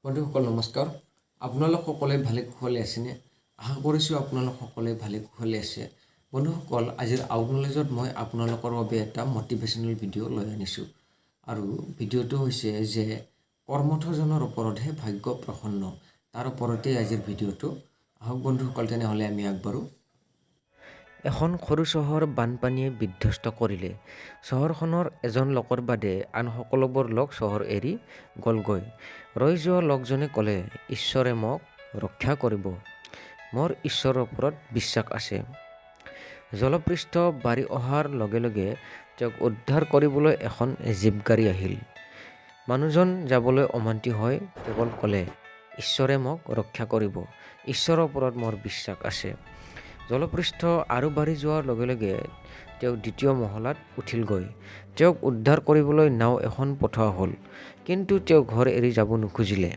বন্ধুসকল নমস্কাৰ। আপোনালোক সকলোৱে ভালে কুশলে আছেনে? আশা কৰিছোঁ আপোনালোক সকলোৱে ভালে কুশলে আছে। বন্ধুসকল, আজিৰ আউট নলেজত মই আপোনালোকৰ বাবে এটা মটিভেশ্যনেল ভিডিঅ' লৈ আনিছোঁ। আৰু ভিডিঅ'টো হৈছে যে কৰ্মঠজনৰ ওপৰতহে ভাগ্য প্ৰসন্ন, তাৰ ওপৰতেই আজিৰ ভিডিঅ'টো। আহক বন্ধুসকল, তেনেহ'লে আমি আগবাঢ়োঁ। এখন সৰু চহৰ বানপানীয়ে বিধ্বস্ত কৰিলে। চহৰখনৰ এজন লোকৰ বাদে আন সকলোবোৰ লোক চহৰ এৰি গ'লগৈ। ৰৈ যোৱা লোকজনে ক'লে, ঈশ্বৰে মোক ৰক্ষা কৰিব। মোৰ ঈশ্বৰৰ ওপৰত বিশ্বাস আছে। জলপৃষ্ঠ বাঢ়ি অহাৰ লগে লগে তেওঁক উদ্ধাৰ কৰিবলৈ এখন জীপ গাড়ী আহিল। মানুহজন যাবলৈ অমান্তি হৈ কেৱল ক'লে, ঈশ্বৰে মোক ৰক্ষা কৰিব। ঈশ্বৰৰ ওপৰত মোৰ বিশ্বাস আছে। জলপৃষ্ঠ আৰু বাঢ়ি যোৱাৰ লগে লগে তেওঁ দ্বিতীয় মহলাত উঠিলগৈ। তেওঁক উদ্ধাৰ কৰিবলৈ নাও এখন পঠোৱা হ'ল। কিন্তু তেওঁ ঘৰ এৰি যাব নোখুজিলে।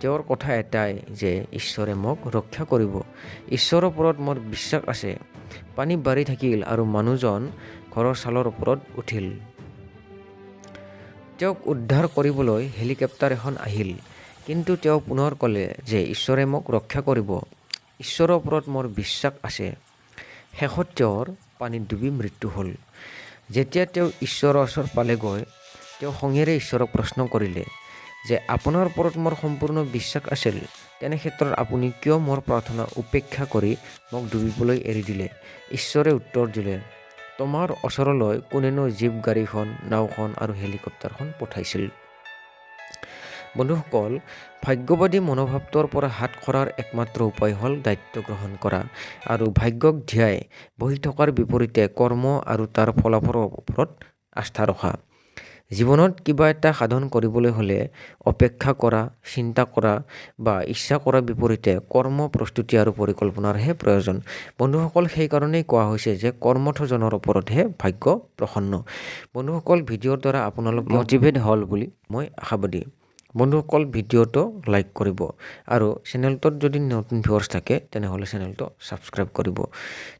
তেওঁৰ কথা এটাই যে ঈশ্বৰে মোক ৰক্ষা কৰিব। ঈশ্বৰৰ ওপৰত মোৰ বিশ্বাস আছে। পানী বাঢ়ি থাকিল আৰু মানুহজন ঘৰৰ ছালৰ ওপৰত উঠিল। তেওঁক উদ্ধাৰ কৰিবলৈ হেলিকপ্টাৰ এখন আহিল। কিন্তু তেওঁ পুনৰ ক'লে যে ঈশ্বৰে মোক ৰক্ষা কৰিব। ঈশ্বৰৰ ওপৰত মোৰ বিশ্বাস আছে। শেষত তেওঁৰ পানীত ডুবি মৃত্যু হ'ল। যেতিয়া তেওঁ ঈশ্বৰৰ ওচৰ পালেগৈ, তেওঁ খঙেৰে ঈশ্বৰক প্ৰশ্ন কৰিলে যে আপোনাৰ ওপৰত মোৰ সম্পূৰ্ণ বিশ্বাস আছিল, তেনে ক্ষেত্ৰত আপুনি কিয় মোৰ প্ৰাৰ্থনা উপেক্ষা কৰি মোক ডুবিবলৈ এৰি দিলে? ঈশ্বৰে উত্তৰ দিলে, তোমাৰ ওচৰলৈ কোনেনো জীপ গাড়ীখন, নাওখন আৰু হেলিকপ্টাৰখন পঠাইছিল? বন্ধুসকল, ভাগ্যবাদী মনোভাৱটোৰ পৰা হাত সৰাৰ একমাত্ৰ উপায় হ'ল দায়িত্ব গ্ৰহণ কৰা আৰু ভাগ্যক ধিয়াই বহি থকাৰ বিপৰীতে কৰ্ম আৰু তাৰ ফলাফলৰ ওপৰত আস্থা ৰখা। জীৱনত কিবা এটা সাধন কৰিবলৈ হ'লে অপেক্ষা কৰা, চিন্তা কৰা বা ইচ্ছা কৰাৰ বিপৰীতে কৰ্ম, প্ৰস্তুতি আৰু পৰিকল্পনাৰহে প্ৰয়োজন। বন্ধুসকল, সেইকাৰণেই কোৱা হৈছে যে কৰ্মঠজনৰ ওপৰতহে ভাগ্য প্ৰসন্ন। বন্ধুসকল, ভিডিঅ'ৰ দ্বাৰা আপোনালোক মটিভেট হ'ল বুলি মই আশাবাদী। বন্ধুসকল, ভিডিঅ'টো লাইক কৰিব আৰু চেনেলটোত যদি নতুন ভিউৱাৰ্ছ থাকে তেনেহ'লে চেনেলটো ছাবস্ক্ৰাইব কৰিব।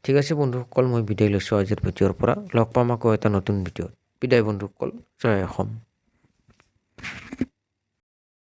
ঠিক আছে বন্ধুসকল, মই বিদায় লৈছোঁ আজিৰ ভিডিঅ'ৰ পৰা। লগ পাম আকৌ এটা নতুন ভিডিঅ'ত। বিদায় বন্ধুসকল, জয় অসম।